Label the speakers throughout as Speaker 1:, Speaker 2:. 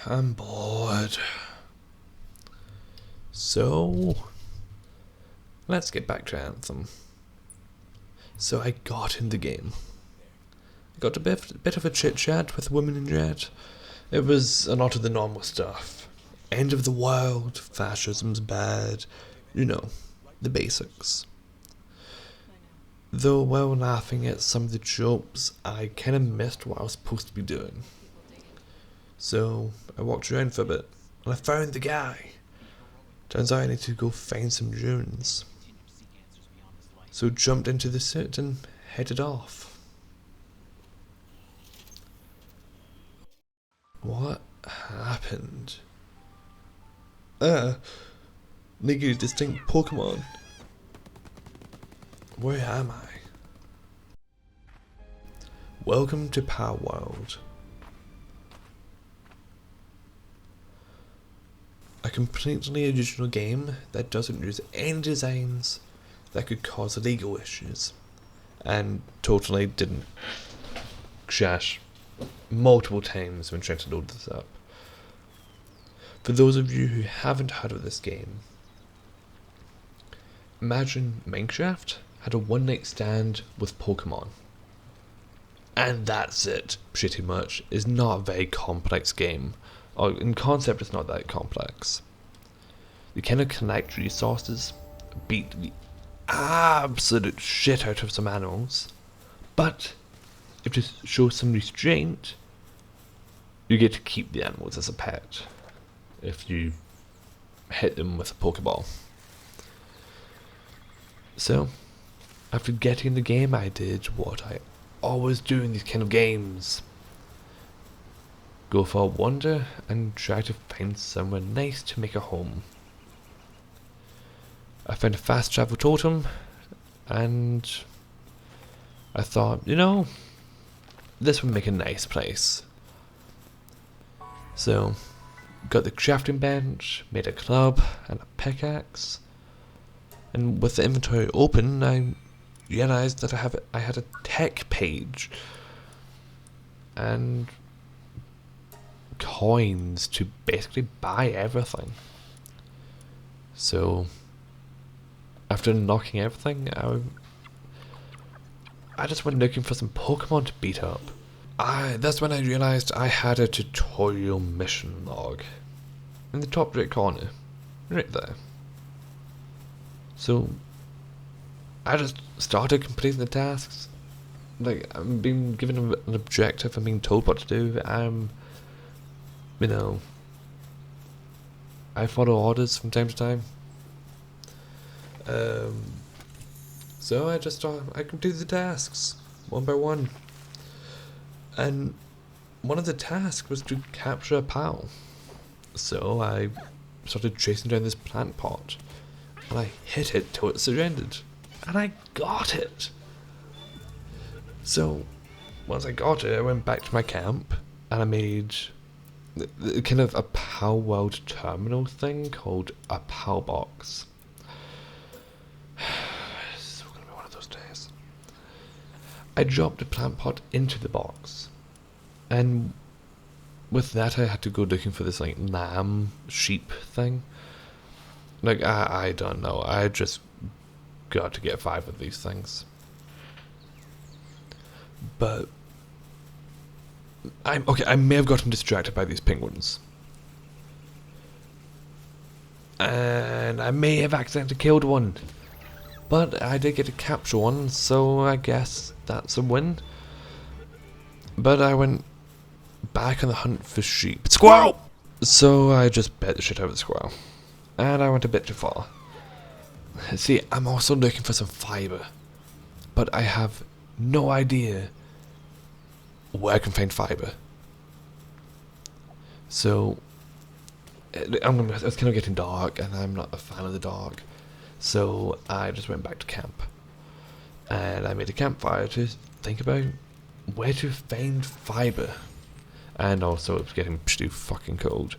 Speaker 1: I'm bored. So, let's get back to Anthem. So I got in the game. I got a bit of a chit chat with women in red. It was a lot of the normal stuff. End of the world, fascism's bad, you know, the basics. Though while laughing at some of the jokes, I kinda missed what I was supposed to be doing. So I walked around for a bit, and I found the guy. Turns out I need to go find some runes. So jumped into the suit and headed off. What happened? Legally distinct Pokemon. Where am I? Welcome to Palworld. A completely original game that doesn't use any designs that could cause legal issues, and totally didn't crash multiple times when trying to load this up. For those of you who haven't heard of this game, imagine Minecraft had a one-night stand with Pokemon. And that's it, pretty much. It's not a very complex game. Or in concept, it's not that complex. You kind of collect resources, beat the absolute shit out of some animals, but if you show some restraint, you get to keep the animals as a pet if you hit them with a Pokeball. So, after getting the game, I did what I always do in these kind of games. Go for a wander and try to find somewhere nice to make a home. I found a fast travel totem, and I thought, you know, this would make a nice place. So, got the crafting bench, made a club and a pickaxe, and with the inventory open, I realized that I had a tech page and coins to basically buy everything. So after unlocking everything, I just went looking for some Pokemon to beat up. That's when I realized I had a tutorial mission log in the top right corner, right there. So I just started completing the tasks. Like, I'm being given an objective, I'm being told what to do. You know, I follow orders from time to time. So I completed the tasks one by one, and one of the tasks was to capture a pal. So I started chasing down this plant pot, and I hit it till it surrendered, and I got it. So once I got it, I went back to my camp, and I made kind of a Palworld terminal thing called a Pal box. This is gonna be one of those days. I dropped the plant pot into the box, and with that I had to go looking for this like lamb sheep thing. Like I don't know. I just got to get 5 of these things. But I may have gotten distracted by these penguins. And I may have accidentally killed one. But I did get to capture one, so I guess that's a win. But I went back on the hunt for sheep. Squirrel! So I just bet the shit out of the squirrel. And I went a bit too far. See, I'm also looking for some fiber. But I have no idea where I can find fiber. So it's kind of getting dark, and I'm not a fan of the dark. So I just went back to camp, and I made a campfire to think about where to find fiber. And also it was getting pretty fucking cold.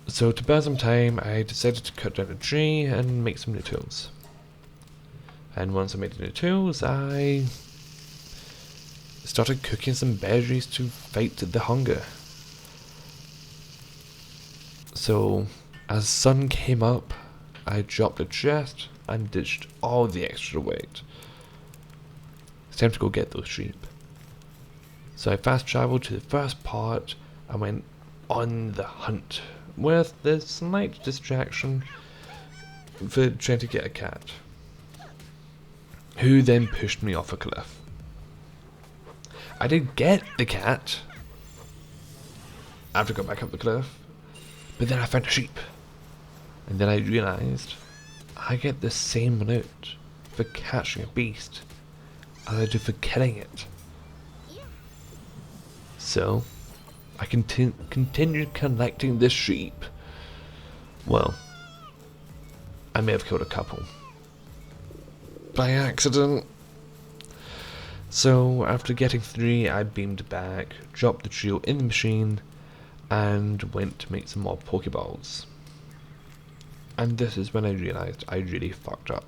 Speaker 1: So to burn some time, I decided to cut down a tree and make some new tools. And once I made the new tools, I started cooking some berries to fight the hunger. So, as sun came up, I dropped a chest and ditched all the extra weight. It's time to go get those sheep. So I fast traveled to the first part and went on the hunt with the slight distraction for trying to get a cat, who then pushed me off a cliff. I did get the cat after I got back up the cliff, but then I found a sheep, and then I realised I get the same loot for catching a beast as I do for killing it. So I continued collecting this sheep. Well, I may have killed a couple by accident. So after getting 3, I beamed back, dropped the trio in the machine, and went to make some more Pokeballs. And this is when I realised I really fucked up.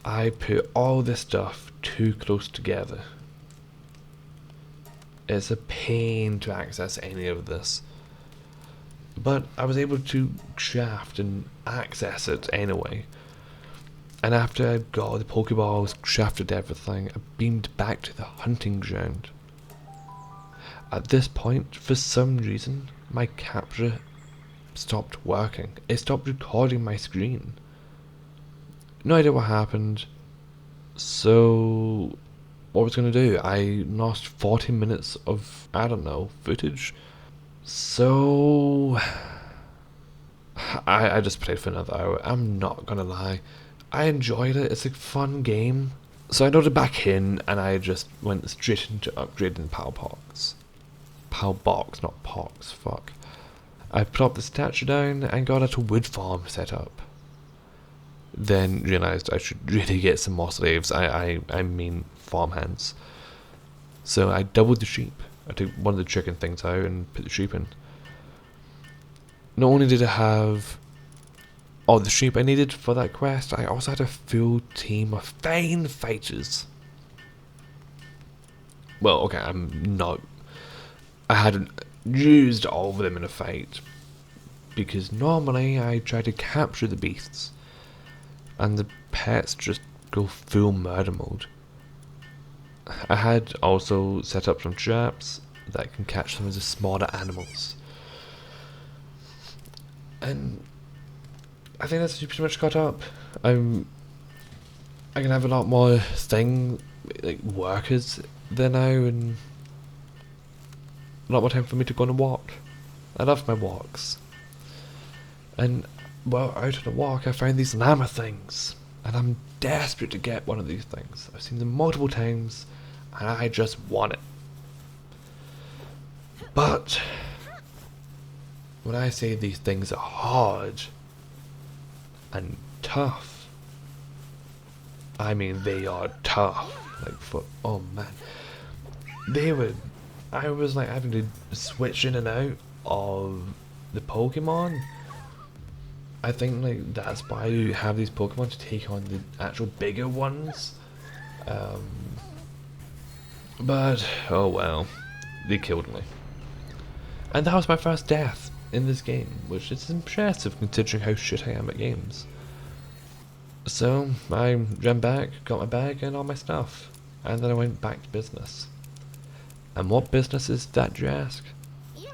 Speaker 1: I put all this stuff too close together. It's a pain to access any of this, but I was able to craft and access it anyway. And after I got the Pokeballs, crafted everything, I beamed back to the hunting ground. At this point, for some reason, my capture stopped working. It stopped recording my screen. No idea what happened. So what was I going to do? I lost 40 minutes of, I don't know, footage. So I just played for another hour. I'm not going to lie. I enjoyed it. It's a fun game. So I loaded back in and I just went straight into upgrading Palbox. Palbox, not Pox, fuck. I put the statue down and got a little wood farm set up. Then realised I should really get some more slaves. I mean farmhands. So I doubled the sheep. I took one of the chicken things out and put the sheep in. Not only did I have all the sheep I needed for that quest, I also had a full team of fine fighters. Well, okay, I hadn't used all of them in a fight, because normally I try to capture the beasts, and the pets just go full murder mode. I had also set up some traps that can catch some of the smaller animals. And I think that's pretty much caught up. I can have a lot more workers there now, and a lot more time for me to go on a walk. I love my walks. And well, out on a walk I found these llama things, and I'm desperate to get one of these things. I've seen them multiple times and I just want it. But when I say these things are hard and tough, I mean they are tough. Oh man, I was like having to switch in and out of the Pokemon. I think that's why you have these Pokemon to take on the actual bigger ones. But oh well, they killed me. And that was my first death in this game, which is impressive considering how shit I am at games. So I ran back, got my bag and all my stuff, and then I went back to business. And what business is that, do you ask? Yeah.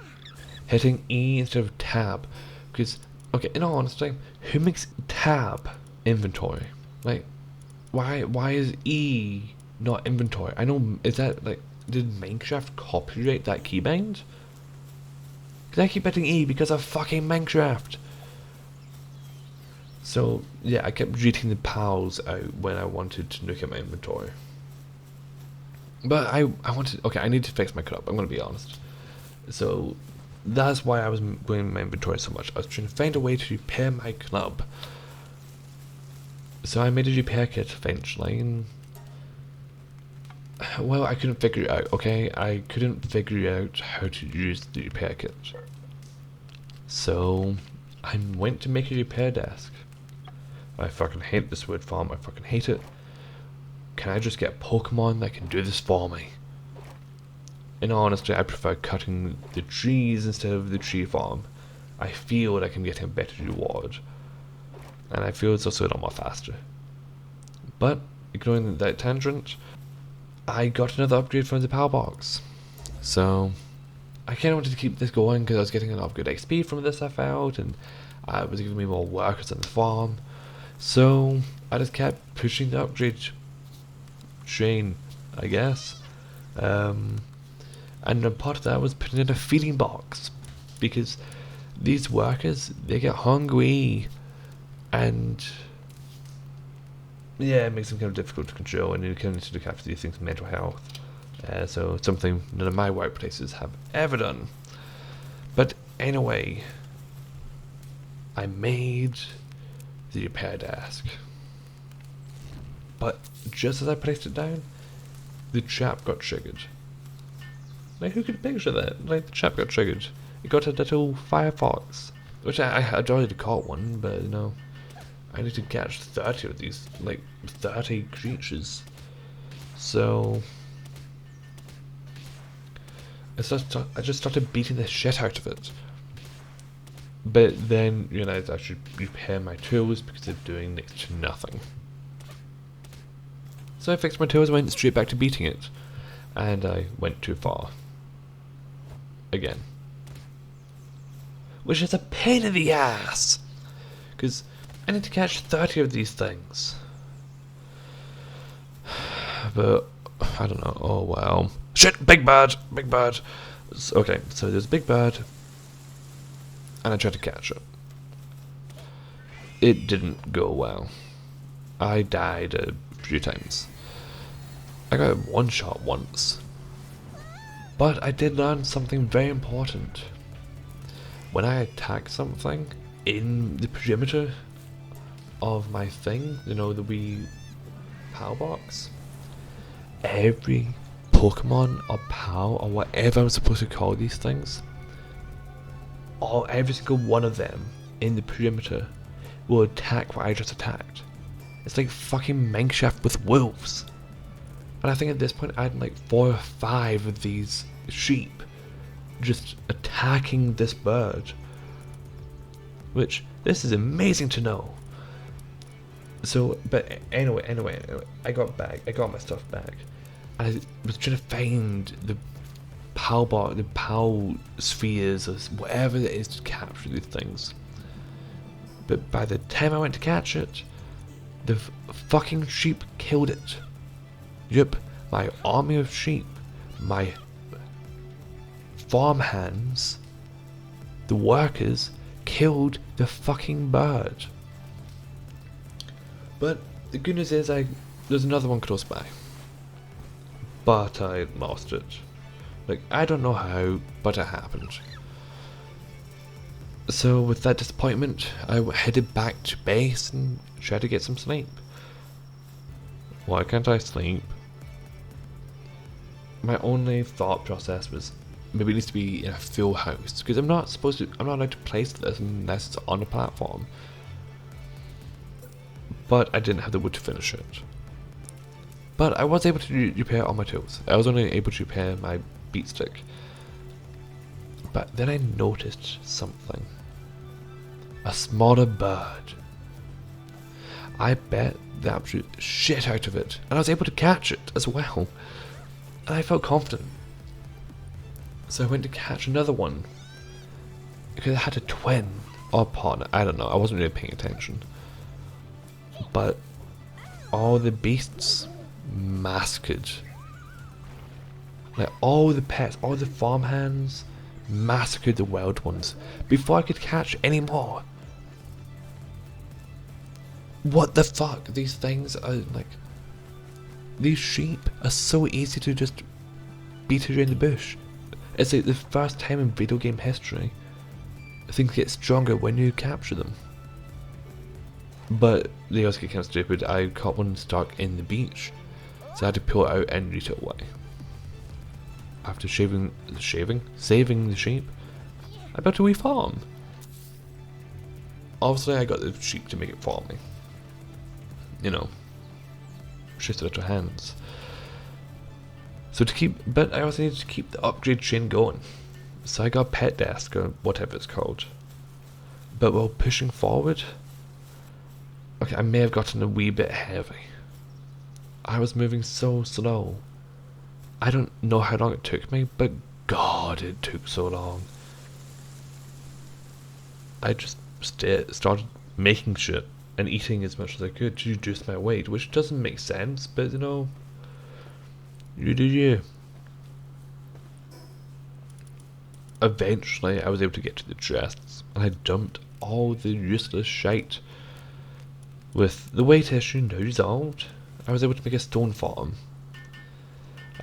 Speaker 1: Hitting E instead of tab, because okay, in all honesty, who makes tab inventory? Why is E not inventory? I know, is that did Minecraft copyright that keybind? Because I keep hitting E because of fucking Minecraft. So yeah, I kept reading the pals out when I wanted to look at my inventory. But I need to fix my club, I'm gonna be honest. So that's why I was going in my inventory so much. I was trying to find a way to repair my club. So I made a repair kit eventually, and well, I couldn't figure it out, okay? I couldn't figure out how to use the repair kit. So I went to make a repair desk. I fucking hate this wood farm, I fucking hate it. can I just get Pokemon that can do this for me? And honestly, I prefer cutting the trees instead of the tree farm. I feel like I'm getting a better reward. And I feel it's also a lot more faster. But, ignoring that tangent, I got another upgrade from the power box. So, I kind of wanted to keep this going because I was getting a lot of good XP from this I found, and it was giving me more workers on the farm. So, I just kept pushing the upgrade chain, I guess. And a part of that was putting in a feeding box, because these workers, they get hungry, and yeah, it makes them kind of difficult to control, and you kind of need to look after these things' mental health. So something none of my workplaces have ever done. But anyway, I made the repair desk. But just as I placed it down, the trap got triggered. Like, who could picture that? Like, the trap got triggered. It got a little firefox, which I'd already caught one, but you know, I need to catch 30 of these, like 30 creatures. So I just started beating the shit out of it. But then realized I should repair my tools because they're doing next to nothing. So I fixed my tools and went straight back to beating it. And I went too far. Again. Which is a pain in the ass! Because I need to catch 30 of these things. But, I don't know, oh well. Shit, big bird, big bird! Okay, so there's a big bird. And I tried to catch it. It didn't go well. I died a few times. I got one shot once. But I did learn something very important. When I attack something in the perimeter of my thing, you know, the wee POW box, every Pokemon or POW or whatever I'm supposed to call these things, every single one of them in the perimeter will attack what I just attacked. It's like fucking Minecraft with wolves. And I think at this point I had like 4 or 5 of these sheep just attacking this bird. Which, this is amazing to know. So, but anyway, I got my stuff back. And I was trying to find the POW spheres, or whatever it is to capture these things. But by the time I went to catch it, the fucking sheep killed it. Yep, my army of sheep, my farmhands, the workers, killed the fucking bird. But the good news is there's another one close by. But I lost it. Like, I don't know how, but it happened. So with that disappointment, I headed back to base and tried to get some sleep. Why can't I sleep? My only thought process was, maybe it needs to be in a full house, because I'm not allowed to place this unless it's on a platform. But I didn't have the wood to finish it. But I was able to repair all my tools. I was only able to repair my beat stick. But then I noticed something. A smaller bird. I bet the absolute shit out of it, and I was able to catch it as well. And I felt confident. So I went to catch another one. Because it had a twin or partner. I don't know, I wasn't really paying attention. But all the beasts massacred. Like all the pets, all the farmhands massacred the wild ones before I could catch any more. What the fuck? These things are like... These sheep are so easy to just beat around the bush. It's like the first time in video game history things get stronger when you capture them. But they also get kind of stupid. I caught one stuck in the beach, so I had to pull it out and reach it away. After saving the sheep, I built a wee farm. Obviously I got the sheep to make it for me. You know, trusty little hands. So but I also needed to keep the upgrade chain going. So I got a pet desk, or whatever it's called. But while pushing forward, okay, I may have gotten a wee bit heavy. I was moving so slow. I don't know how long it took me, but God, it took so long. I just started making shit and eating as much as I could to reduce my weight, which doesn't make sense, but you know, you do you. Eventually, I was able to get to the chests, and I dumped all the useless shite. With the weight issue now resolved, I was able to make a stone farm.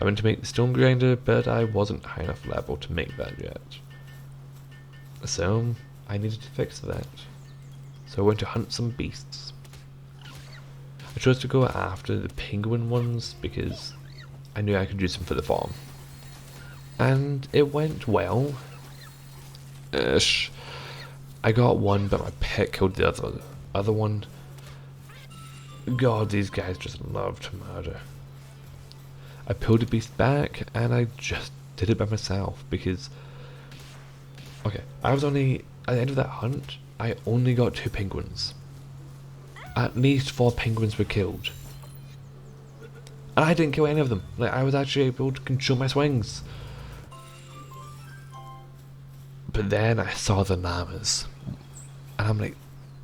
Speaker 1: I went to make the stone grinder, but I wasn't high enough level to make that yet. So, I needed to fix that. So I went to hunt some beasts. I chose to go after the penguin ones because I knew I could use them for the farm. And it went well. Ish. I got one, but my pet killed the other one. God, these guys just love to murder. I pulled the beast back, and I just did it by myself because... Okay, I was only... At the end of that hunt, I only got 2 penguins. At least 4 penguins were killed. And I didn't kill any of them. Like, I was actually able to control my swings. But then I saw the llamas. And I'm like,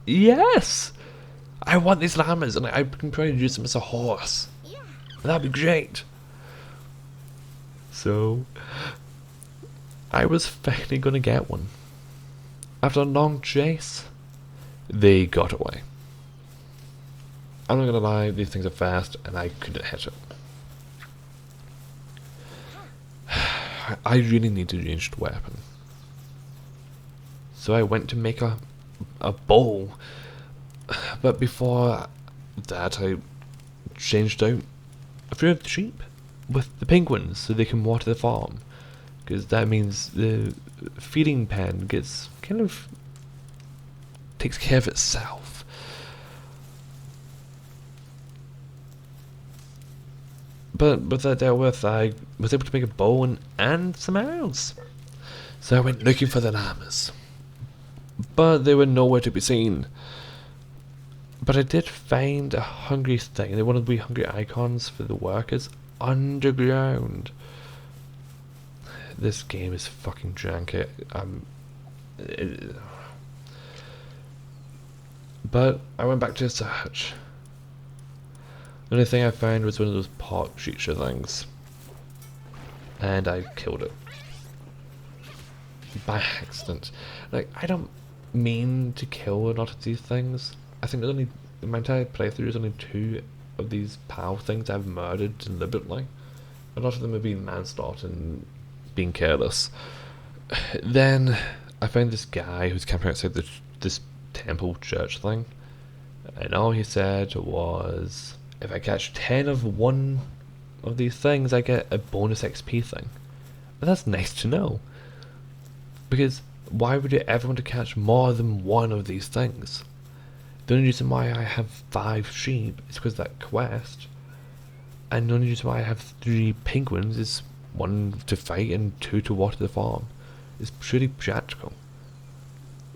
Speaker 1: yes! I want these llamas, and I can probably use them as a horse. And that'd be great. So, I was finally gonna get one. After a long chase, they got away. I'm not gonna lie, these things are fast, and I couldn't hit it. I really need a ranged weapon. So I went to make a bow, but before that I changed out a few of the sheep with the penguins so they can water the farm, because that means the feeding pen gets kind of takes care of itself. But with that dealt with, I was able to make a bow and some arrows. So I went looking for the llamas, but they were nowhere to be seen. But I did find a hungry thing. They wanted to be hungry icons for the workers underground. This game is fucking janky. But I went back to search. The only thing I found was one of those pot creature things, and I killed it by accident. Like, I don't mean to kill a lot of these things. I think there's only, in my entire playthrough, there's only 2 of these POW things I've murdered deliberately. A lot of them have been manslaughter and being careless. Then I found this guy who's camping outside this temple church thing, and all he said was, if I catch 10 of one of these things, I get a bonus XP thing. And that's nice to know, because why would you ever want to catch more than one of these things? The only reason why I have 5 sheep is because of that quest, and the only reason why I have 3 penguins is 1 to fight and 2 to water the farm. It's pretty practical.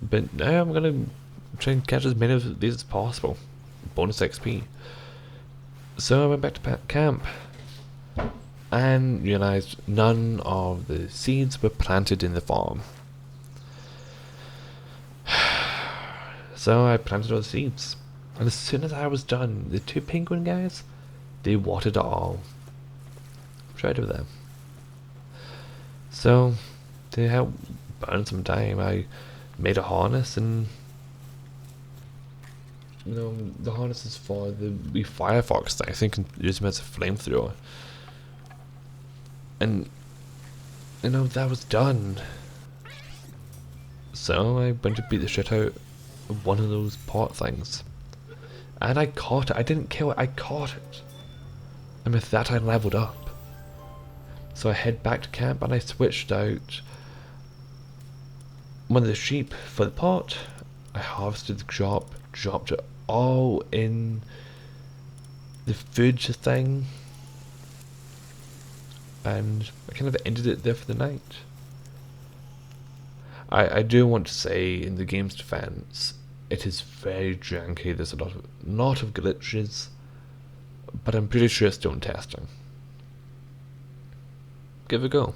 Speaker 1: But now I'm gonna try and catch as many of these as possible. Bonus XP. So I went back to camp and realised none of the seeds were planted in the farm. So I planted all the seeds, and as soon as I was done, the 2 penguin guys, they watered it all. Tried with them. So to help burn some time, I made a harness, and you know, the harness is for the Firefox thing. I think you can use them as a flamethrower. And you know, that was done. So I went to beat the shit out of one of those pot things, and I caught it. I didn't kill it, I caught it, and with that I leveled up. So I head back to camp, and I switched out one of the sheep for the pot. I harvested the crop, dropped it all in the food thing, and I kind of ended it there for the night. I do want to say, in the game's defense, it is very janky. There's a lot of glitches, but I'm pretty sure it's still in testing. Give it a go.